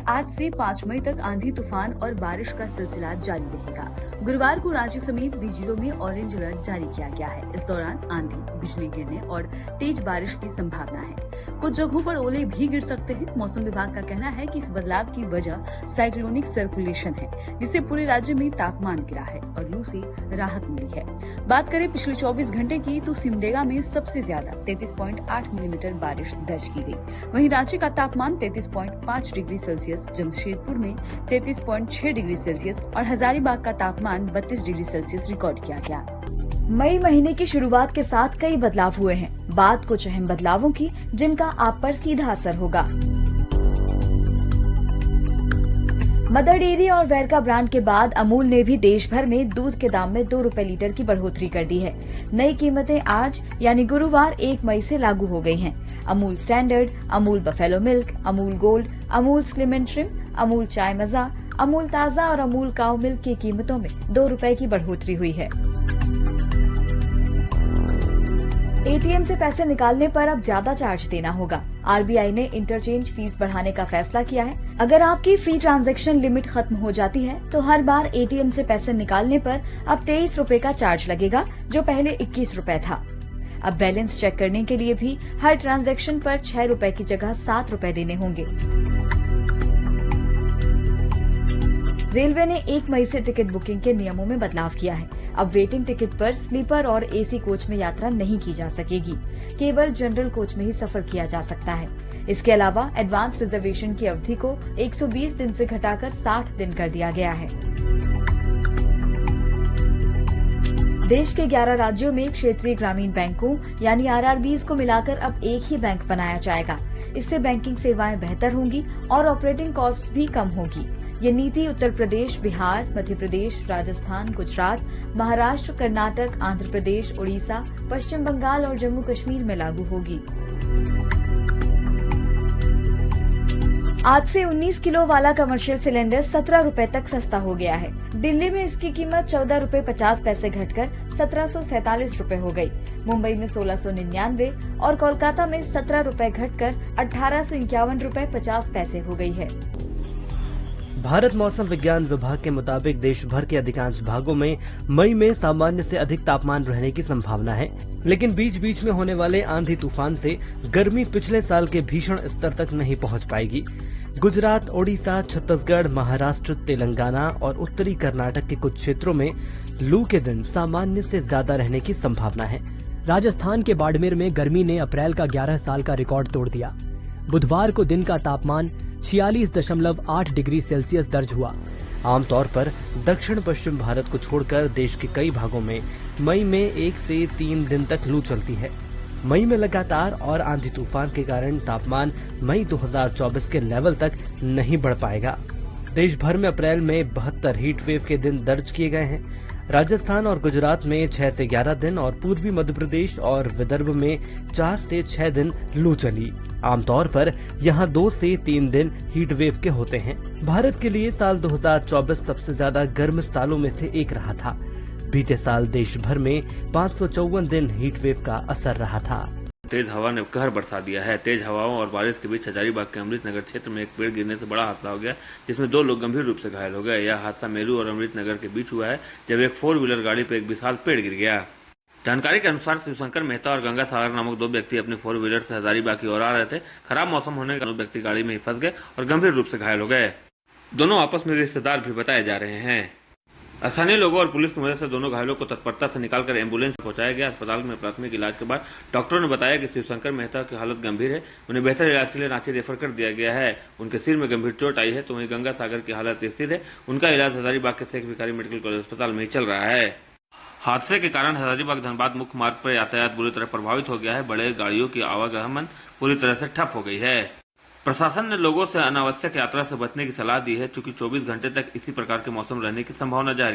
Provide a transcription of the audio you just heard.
आज से 5 मई तक आंधी तूफान और बारिश का सिलसिला जारी रहेगा। गुरुवार को रांची समेत 20 जिलों में ऑरेंज अलर्ट जारी किया गया है। इस दौरान आंधी, बिजली गिरने और तेज बारिश की संभावना है। कुछ जगहों पर ओले भी गिर सकते हैं। मौसम विभाग का कहना है कि इस बदलाव की वजह साइक्लोनिक सर्कुलेशन है, जिससे पूरे राज्य में तापमान गिरा है और लू से राहत मिली है। बात करें पिछले 24 घंटे की, तो सिमडेगा में सबसे ज्यादा 33.8 मिलीमीटर बारिश दर्ज की गई। वहीं रांची का तापमान 33.5 डिग्री सेल्सियस, जमशेदपुर में 33.6 डिग्री सेल्सियस और हजारीबाग का तापमान 32 डिग्री सेल्सियस रिकॉर्ड किया गया। मई महीने की शुरुआत के साथ कई बदलाव हुए हैं। बात कुछ अहम बदलावों की, जिनका आप पर सीधा असर होगा। मदर डेयरी और वेरका ब्रांड के बाद अमूल ने भी देश भर में दूध के दाम में 2 रुपए लीटर की बढ़ोतरी कर दी है। नई कीमतें आज यानी गुरुवार 1 मई से लागू हो गई हैं। Amul standard, Amul buffalo milk, Amul gold, Amul slim and trim, Amul चाय मजा, अमूल ताजा और अमूल काऊ मिल्क की कीमतों में 2 रुपए की बढ़ोतरी हुई है। एटीएम से पैसे निकालने पर अब ज्यादा चार्ज देना होगा। आरबीआई ने इंटरचेंज फीस बढ़ाने का फैसला किया है। अगर आपकी फ्री ट्रांजैक्शन लिमिट खत्म हो जाती है तो हर बार एटीएम से पैसे निकालने पर अब 23 रुपए का चार्ज लगेगा, जो पहले 21 रुपए था। अब बैलेंस चेक करने के लिए भी हर ट्रांजैक्शन पर 6 रुपए की जगह 7 रुपए देने होंगे। रेलवे ने 1 मई से टिकट बुकिंग के नियमों में बदलाव किया है। अब वेटिंग टिकट पर स्लीपर और एसी कोच में यात्रा नहीं की जा सकेगी। केवल जनरल कोच में ही सफर किया जा सकता है। इसके अलावा एडवांस रिजर्वेशन की अवधि को 120 दिन से घटाकर 60 दिन कर दिया गया है। देश के 11 राज्यों में क्षेत्रीय ग्रामीण बैंकों यानी आरआरबीज को मिलाकर अब एक ही बैंक बनाया जाएगा। इससे बैंकिंग सेवाएं बेहतर होंगी और ऑपरेटिंग कॉस्ट भी कम होगी। ये नीति उत्तर प्रदेश, बिहार, मध्य प्रदेश, राजस्थान, गुजरात, महाराष्ट्र, कर्नाटक, आंध्र प्रदेश, उड़ीसा, पश्चिम बंगाल और जम्मू कश्मीर में लागू होगी। आज से 19 किलो वाला कमर्शियल सिलेंडर 17 रुपए तक सस्ता हो गया है। दिल्ली में इसकी कीमत 14 रुपए 50 पैसे घटकर 1747 रुपए हो गई। मुंबई में 1699 और कोलकाता में 17 रुपए घटकर 1851 रुपए 50 पैसे हो गई है। भारत मौसम विज्ञान विभाग के मुताबिक देश भर के अधिकांश भागों में मई में सामान्य से अधिक तापमान रहने की संभावना है, लेकिन बीच बीच में होने वाले आंधी तूफान से गर्मी पिछले साल के भीषण स्तर तक नहीं पहुंच पाएगी। गुजरात, ओडिशा, छत्तीसगढ़, महाराष्ट्र, तेलंगाना और उत्तरी कर्नाटक के कुछ क्षेत्रों में लू के दिन सामान्य से ज्यादा रहने की संभावना है। राजस्थान के बाड़मेर में गर्मी ने अप्रैल का 11 साल का रिकॉर्ड तोड़ दिया। बुधवार को दिन का तापमान 46.8 डिग्री सेल्सियस दर्ज हुआ। आमतौर पर दक्षिण पश्चिम भारत को छोड़कर देश के कई भागों में मई में 1 से 3 दिन तक लू चलती है। मई में लगातार और आंधी तूफान के कारण तापमान मई 2024 के लेवल तक नहीं बढ़ पाएगा। देश भर में अप्रैल में 72 हीट वेव के दिन दर्ज किए गए हैं। राजस्थान और गुजरात में 6 से 11 दिन और पूर्वी मध्य प्रदेश और विदर्भ में 4 से 6 दिन लू चली। आमतौर पर यहां 2 से 3 दिन हीट वेव के होते हैं। भारत के लिए साल 2024 सबसे ज्यादा गर्म सालों में से एक रहा था। बीते साल देश भर में 554 दिन हीट वेव का असर रहा था। तेज हवा ने कहर बरसा दिया है। तेज हवाओं और बारिश के बीच हजारीबाग के अमृत नगर क्षेत्र में एक पेड़ गिरने से बड़ा हादसा हो गया, जिसमें 2 लोग गंभीर रूप से घायल हो गए। यह हादसा मेरू और अमृत नगर के बीच हुआ है, जब एक 4 व्हीलर गाड़ी पर एक विशाल पेड़ गिर गया। जानकारी के अनुसार शिवशंकर मेहता और गंगा सागर नामक 2 व्यक्ति अपने 4 व्हीलर से हजारीबाग की ओर आ रहे थे। खराब मौसम होने के कारण व्यक्ति गाड़ी में ही फंस गए और गंभीर रूप से घायल हो गए। दोनों आपस में रिश्तेदार भी बताए जा रहे हैं। स्थानीय लोगों और पुलिस की मदद से दोनों घायलों को तत्परता से निकालकर एम्बुलेंस पहुंचाया गया। अस्पताल में प्राथमिक इलाज के बाद डॉक्टरों ने बताया कि शिवशंकर मेहता की हालत गंभीर है। उन्हें बेहतर इलाज के लिए रांची रेफर कर दिया गया है। उनके सिर में गंभीर चोट आई है, तो वहीं गंगा सागर की हालत स्थिर है। उनका इलाज हजारीबाग के शेख भिखारी मेडिकल कॉलेज अस्पताल में ही चल रहा है। हादसे के कारण हजारीबाग धनबाद मुख्य मार्ग पर यातायात बुरी तरह प्रभावित हो गया है। बड़े गाड़ियों की आवागमन पूरी तरह से ठप हो गई है। प्रशासन ने लोगों से अनावश्यक यात्रा से बचने की सलाह दी है, चूंकि 24 घंटे तक इसी प्रकार के मौसम रहने की संभावना जाहिर की।